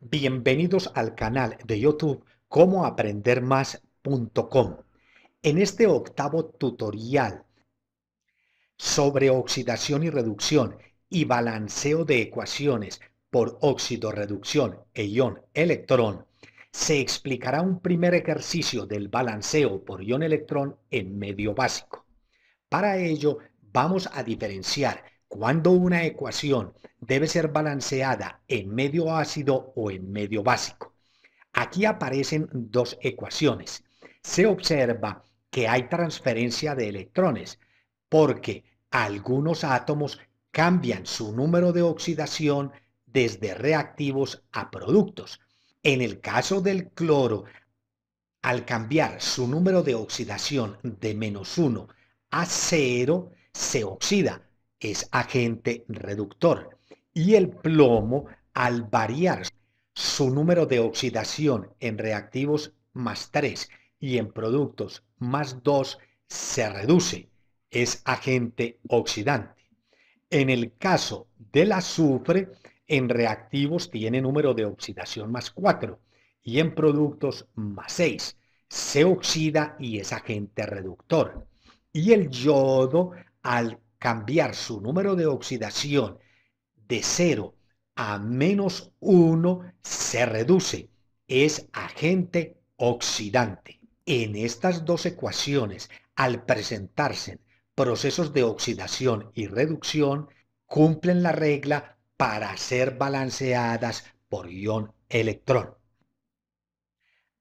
Bienvenidos al canal de YouTube CómoAprenderMás.com. En este octavo tutorial sobre oxidación y reducción y balanceo de ecuaciones por óxido-reducción e ion-electrón, se explicará un primer ejercicio del balanceo por ion-electrón en medio básico. Para ello, vamos a diferenciar cuándo una ecuación debe ser balanceada en medio ácido o en medio básico. Aquí aparecen dos ecuaciones. Se observa que hay transferencia de electrones porque algunos átomos cambian su número de oxidación desde reactivos a productos. En el caso del cloro, al cambiar su número de oxidación de -1 a 0, se oxida, es agente reductor. Y el plomo, al variar su número de oxidación en reactivos +3 y en productos +2, se reduce, es agente oxidante. En el caso del azufre, en reactivos tiene número de oxidación +4 y en productos +6. Se oxida y es agente reductor. Y el yodo, al cambiar su número de oxidación de 0 a -1, se reduce. Es agente oxidante. En estas dos ecuaciones, al presentarse procesos de oxidación y reducción, cumplen la regla para ser balanceadas por ion-electrón.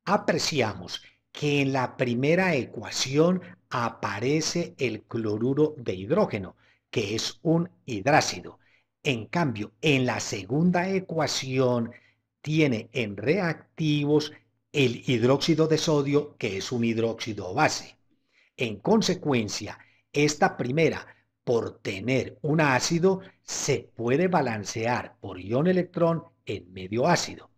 Apreciamos que en la primera ecuación aparece el cloruro de hidrógeno, que es un hidrácido. En cambio, en la segunda ecuación tiene en reactivos el hidróxido de sodio, que es un hidróxido base. En consecuencia, esta primera, por tener un ácido, se puede balancear por ion-electrón en medio ácido.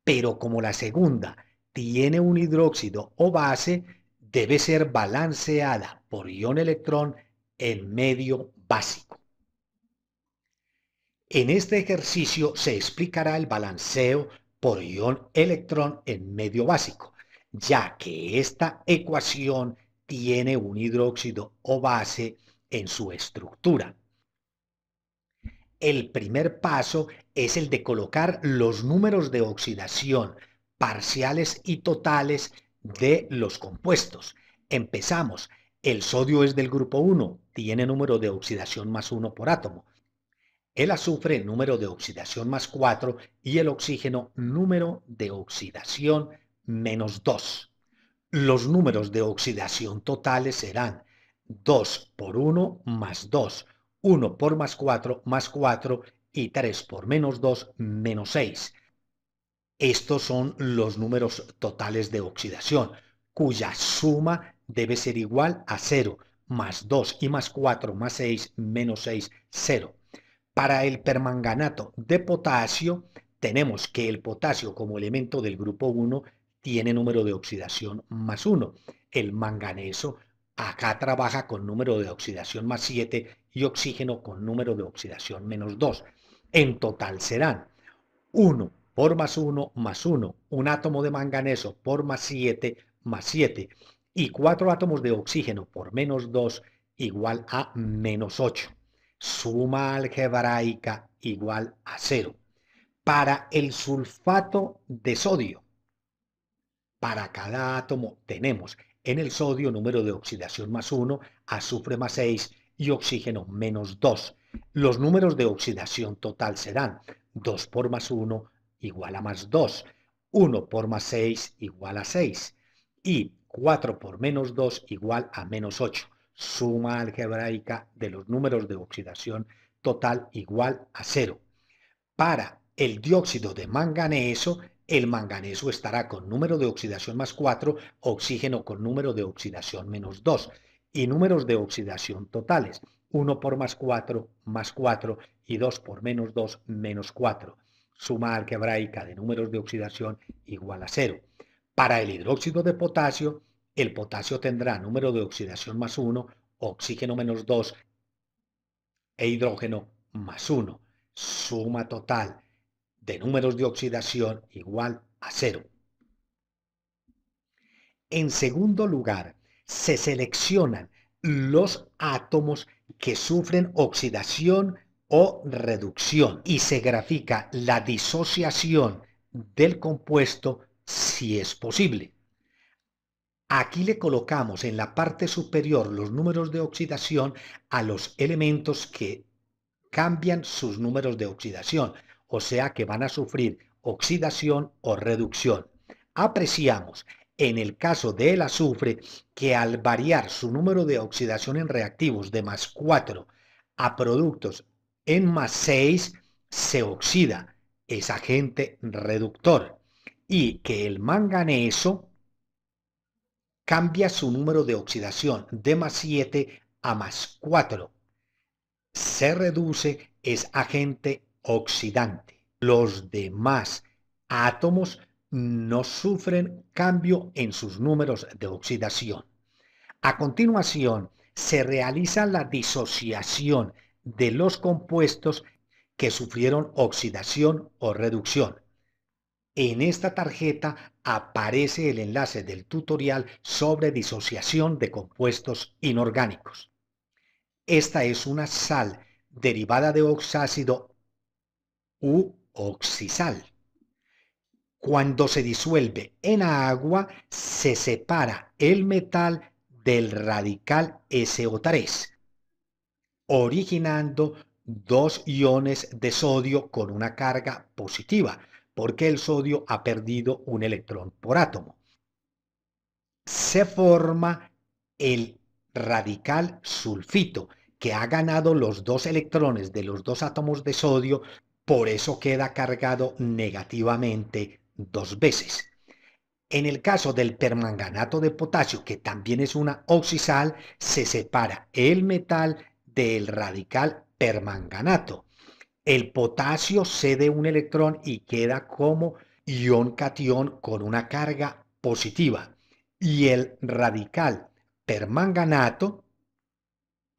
Pero como la segunda tiene un hidróxido o base, debe ser balanceada por ion-electrón en medio básico. En este ejercicio se explicará el balanceo por ion-electrón en medio básico, ya que esta ecuación tiene un hidróxido o base en su estructura. El primer paso es el de colocar los números de oxidación parciales y totales de los compuestos. Empezamos. El sodio es del grupo 1, tiene número de oxidación +1 por átomo. El azufre, número de oxidación +4 y el oxígeno, número de oxidación -2. Los números de oxidación totales serán 2 por 1 +2, 1 por +4 y 3 por -2 -6. Estos son los números totales de oxidación, cuya suma debe ser igual a 0, +2 y +4 +6 -6, 0. Para el permanganato de potasio, tenemos que el potasio como elemento del grupo 1 tiene número de oxidación +1. El manganeso acá trabaja con número de oxidación +7 y oxígeno con número de oxidación -2. En total serán 1 por +1 +1, un átomo de manganeso por +7 +7 y 4 átomos de oxígeno por -2 igual a -8. Suma algebraica igual a 0. Para el sulfato de sodio, para cada átomo tenemos en el sodio número de oxidación +1, azufre +6 y oxígeno -2. Los números de oxidación total serán 2 por +1 igual a +2, 1 por +6 igual a 6 y 4 por -2 igual a -8. Suma algebraica de los números de oxidación total igual a 0. Para el dióxido de manganeso, el manganeso estará con número de oxidación +4, oxígeno con número de oxidación -2 y números de oxidación totales, 1 por +4 y 2 por -2 -4. Suma algebraica de números de oxidación igual a 0. Para el hidróxido de potasio, el potasio tendrá número de oxidación +1, oxígeno -2 e hidrógeno +1. Suma total de números de oxidación igual a 0. En segundo lugar, se seleccionan los átomos que sufren oxidación o reducción y se grafica la disociación del compuesto si es posible. Aquí le colocamos en la parte superior los números de oxidación a los elementos que cambian sus números de oxidación, o sea que van a sufrir oxidación o reducción. Apreciamos en el caso del azufre que al variar su número de oxidación en reactivos de +4 a productos en +6, se oxida, es agente reductor, y que el manganeso cambia su número de oxidación de +7 a +4. Se reduce, es agente oxidante. Los demás átomos no sufren cambio en sus números de oxidación. A continuación, se realiza la disociación de los compuestos que sufrieron oxidación o reducción. En esta tarjeta aparece el enlace del tutorial sobre disociación de compuestos inorgánicos. Esta es una sal derivada de oxácido u oxisal. Cuando se disuelve en agua, se separa el metal del radical SO3, originando dos iones de sodio con una carga positiva, porque el sodio ha perdido un electrón por átomo. Se forma el radical sulfito, que ha ganado los dos electrones de los dos átomos de sodio, por eso queda cargado negativamente dos veces. En el caso del permanganato de potasio, que también es una oxisal, se separa el metal del radical permanganato. El potasio cede un electrón y queda como ion-catión con una carga positiva. Y el radical permanganato,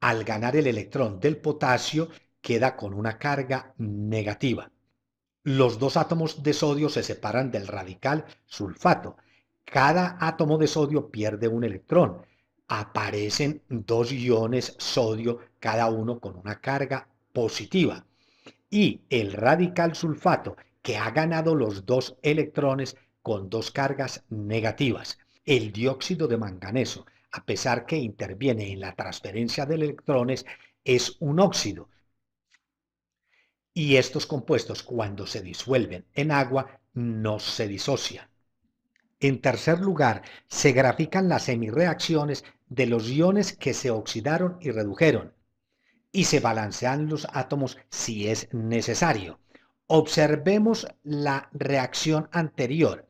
al ganar el electrón del potasio, queda con una carga negativa. Los dos átomos de sodio se separan del radical sulfato. Cada átomo de sodio pierde un electrón. Aparecen dos iones sodio, cada uno con una carga positiva. Y el radical sulfato, que ha ganado los dos electrones con dos cargas negativas. El dióxido de manganeso, a pesar que interviene en la transferencia de electrones, es un óxido. Y estos compuestos, cuando se disuelven en agua, no se disocian. En tercer lugar, se grafican las semirreacciones de los iones que se oxidaron y redujeron, y se balancean los átomos si es necesario. Observemos la reacción anterior.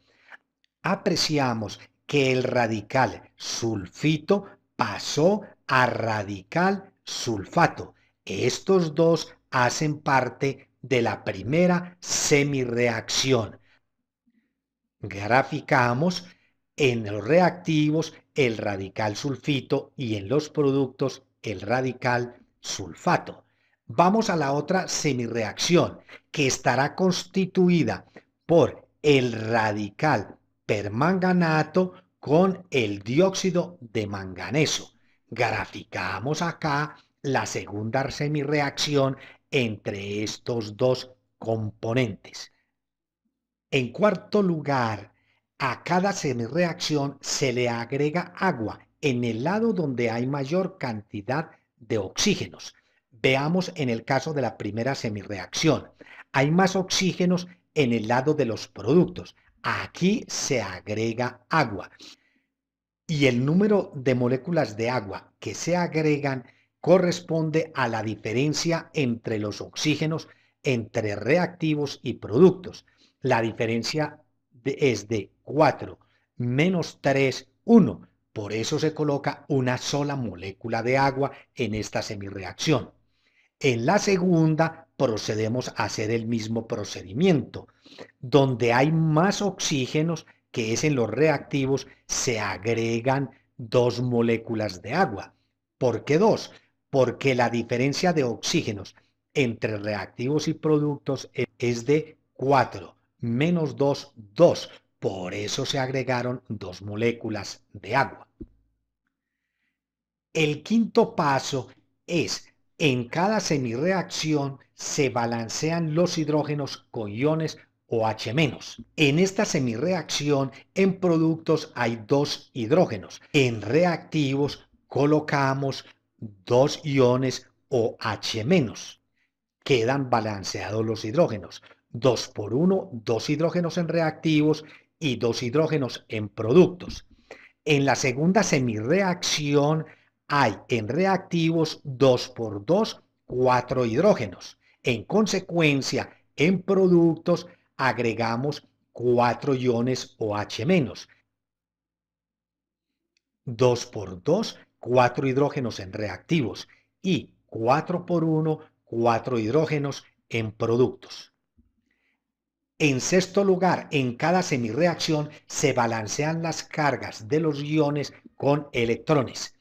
Apreciamos que el radical sulfito pasó a radical sulfato. Estos dos hacen parte de la primera semirreacción. Graficamos en los reactivos el radical sulfito y en los productos el radical sulfato. Vamos a la otra semirreacción, que estará constituida por el radical permanganato con el dióxido de manganeso. Graficamos acá la segunda semirreacción entre estos dos componentes. En cuarto lugar, a cada semirreacción se le agrega agua en el lado donde hay mayor cantidad de oxígenos. Veamos en el caso de la primera semirreacción. Hay más oxígenos en el lado de los productos. Aquí se agrega agua. Y el número de moléculas de agua que se agregan corresponde a la diferencia entre los oxígenos entre reactivos y productos. La diferencia es de 4 menos 3, 1. Por eso se coloca una sola molécula de agua en esta semirreacción. En la segunda procedemos a hacer el mismo procedimiento. Donde hay más oxígenos, que es en los reactivos, se agregan dos moléculas de agua. ¿Por qué dos? Porque la diferencia de oxígenos entre reactivos y productos es de 4 menos 2, 2. Por eso se agregaron 2 moléculas de agua. El quinto paso es, en cada semirreacción se balancean los hidrógenos con iones OH-. En esta semirreacción, en productos hay 2 hidrógenos. En reactivos colocamos 2 iones OH-. Quedan balanceados los hidrógenos. 2 por 1, 2 hidrógenos en reactivos y 2 hidrógenos en productos. En la segunda semirreacción hay en reactivos 2 por 2, 4 hidrógenos. En consecuencia, en productos agregamos 4 iones OH-. 2 por 2, 4 hidrógenos en reactivos y 4 por 1, 4 hidrógenos en productos. En sexto lugar, en cada semirreacción se balancean las cargas de los iones con electrones.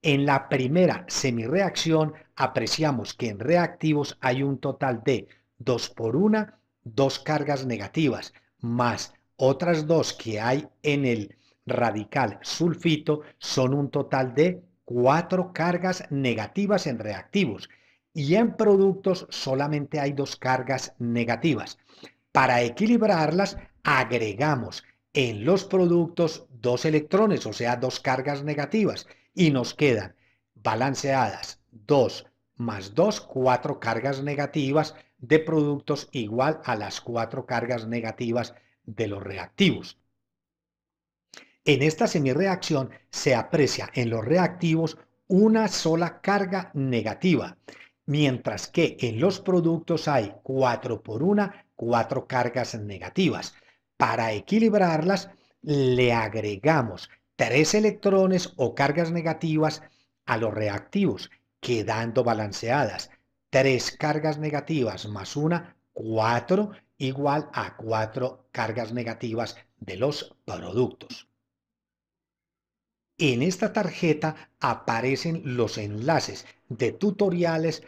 En la primera semirreacción apreciamos que en reactivos hay un total de 2 por 1, 2 cargas negativas, más otras 2 que hay en el radical sulfito, son un total de 4 cargas negativas en reactivos. Y en productos solamente hay 2 cargas negativas. Para equilibrarlas, agregamos en los productos 2 electrones, o sea, 2 cargas negativas, y nos quedan balanceadas 2 más 2, 4 cargas negativas de productos igual a las 4 cargas negativas de los reactivos. En esta semirreacción se aprecia en los reactivos una sola carga negativa, mientras que en los productos hay 4 por 1, 4 cargas negativas. Para equilibrarlas, le agregamos 3 electrones o cargas negativas a los reactivos, quedando balanceadas 3 cargas negativas más 1, 4, igual a 4 cargas negativas de los productos. En esta tarjeta aparecen los enlaces de tutoriales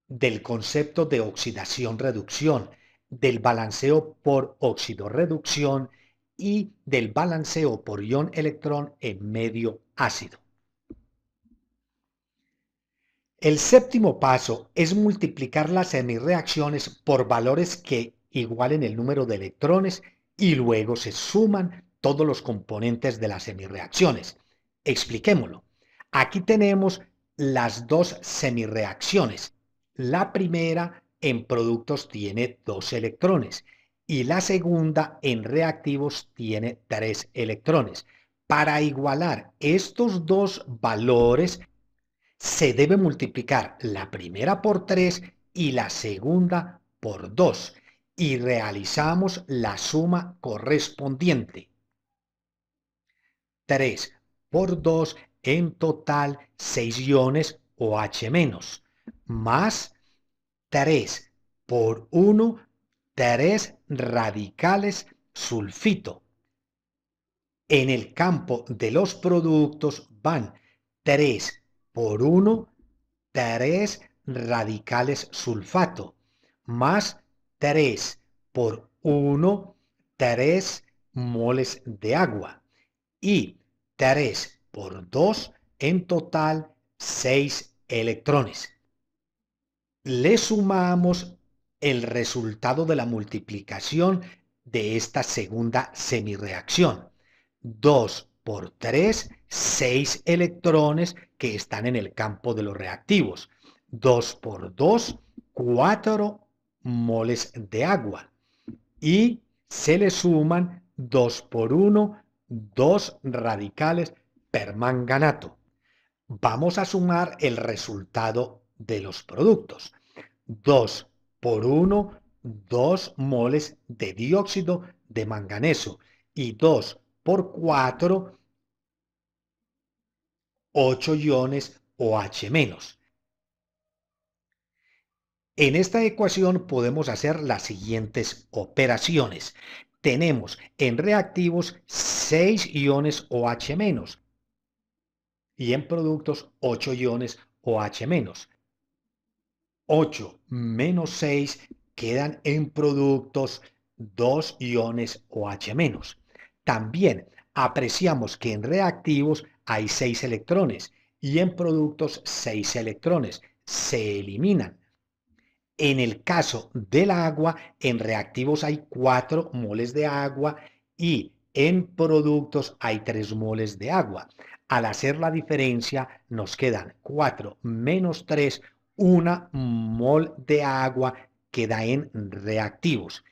del concepto de oxidación-reducción, del balanceo por óxido-reducción y del balanceo por ion-electrón en medio ácido. El séptimo paso es multiplicar las semirreacciones por valores que igualen el número de electrones y luego se suman todos los componentes de las semirreacciones. Expliquémoslo. Aquí tenemos las 2 semirreacciones. La primera en productos tiene 2 electrones y la segunda en reactivos tiene 3 electrones. Para igualar estos 2 valores, se debe multiplicar la primera por 3 y la segunda por 2 y realizamos la suma correspondiente. 3 por 2, en total 6 iones OH-, más 3 por 1, 3 radicales sulfito. En el campo de los productos van 3 por 1, 3 radicales sulfato, más 3 por 1, 3 moles de agua y 3 por 2, en total 6 electrones. Le sumamos el resultado de la multiplicación de esta segunda semirreacción. 2 por 3, 6 electrones que están en el campo de los reactivos. 2 por 2, 4 moles de agua. Y se le suman 2 por 1, 2 radicales permanganato. Vamos a sumar el resultado de los productos. 2 por 1, 2 moles de dióxido de manganeso y 2 por 4, 8 iones OH-. En esta ecuación podemos hacer las siguientes operaciones. Tenemos en reactivos 6 iones OH- y en productos 8 iones OH-. 8 menos 6 quedan en productos 2 iones OH-. También apreciamos que en reactivos hay 6 electrones y en productos 6 electrones. Se eliminan. En el caso del agua, en reactivos hay 4 moles de agua y en productos hay 3 moles de agua. Al hacer la diferencia, nos quedan 4 menos 3, 1 mol de agua queda en reactivos.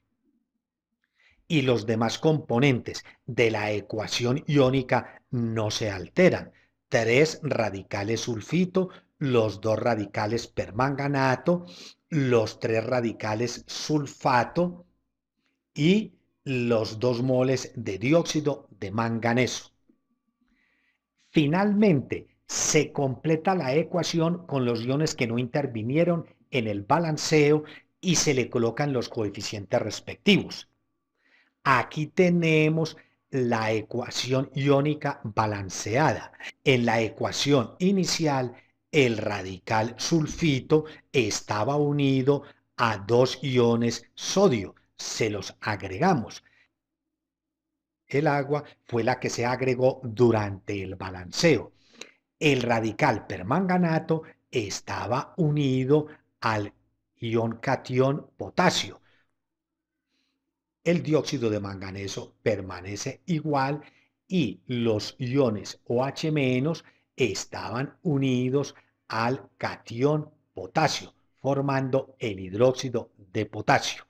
Y los demás componentes de la ecuación iónica no se alteran. 3 radicales sulfito, los 2 radicales permanganato, los 3 radicales sulfato y los 2 moles de dióxido de manganeso. Finalmente, se completa la ecuación con los iones que no intervinieron en el balanceo y se le colocan los coeficientes respectivos. Aquí tenemos la ecuación iónica balanceada. En la ecuación inicial, el radical sulfito estaba unido a 2 iones sodio. Se los agregamos. El agua fue la que se agregó durante el balanceo. El radical permanganato estaba unido al ion catión potasio. El dióxido de manganeso permanece igual y los iones OH- estaban unidos al catión potasio, formando el hidróxido de potasio.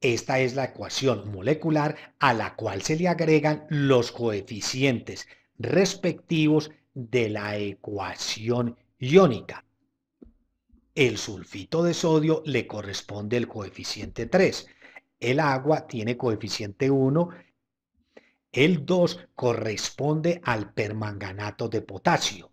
Esta es la ecuación molecular a la cual se le agregan los coeficientes respectivos de la ecuación iónica. El sulfito de sodio le corresponde el coeficiente 3. El agua tiene coeficiente 1. El 2 corresponde al permanganato de potasio.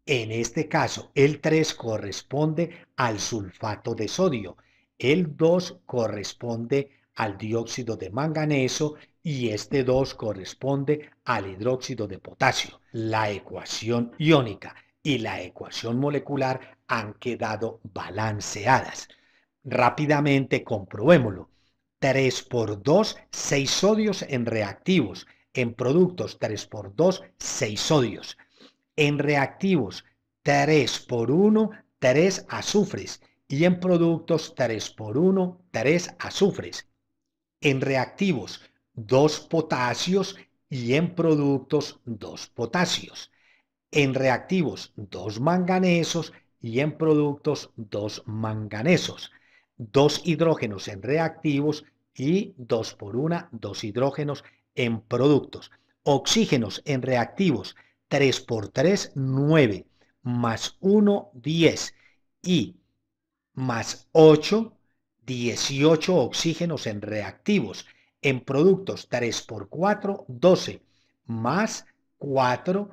En este caso, el 3 corresponde al sulfato de sodio. El 2 corresponde al dióxido de manganeso y este 2 corresponde al hidróxido de potasio. La ecuación iónica y la ecuación molecular han quedado balanceadas. Rápidamente comprobémoslo. 3 por 2, 6 sodios en reactivos. En productos 3 por 2, 6 sodios. En reactivos 3 por 1, 3 azufres. Y en productos 3 por 1, 3 azufres. En reactivos 2 potasios y en productos 2 potasios. En reactivos 2 manganesos y en productos 2 manganesos. 2 hidrógenos en reactivos y 2 por 1, 2 hidrógenos en productos. Oxígenos en reactivos 3 por 3, 9, más 1, 10 y más 8, 18 oxígenos en reactivos. En productos 3 por 4, 12, más 4,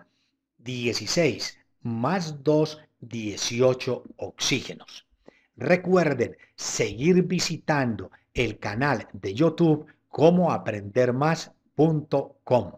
16, más 2, 18 oxígenos. Recuerden seguir visitando el canal de YouTube como aprendermás.com.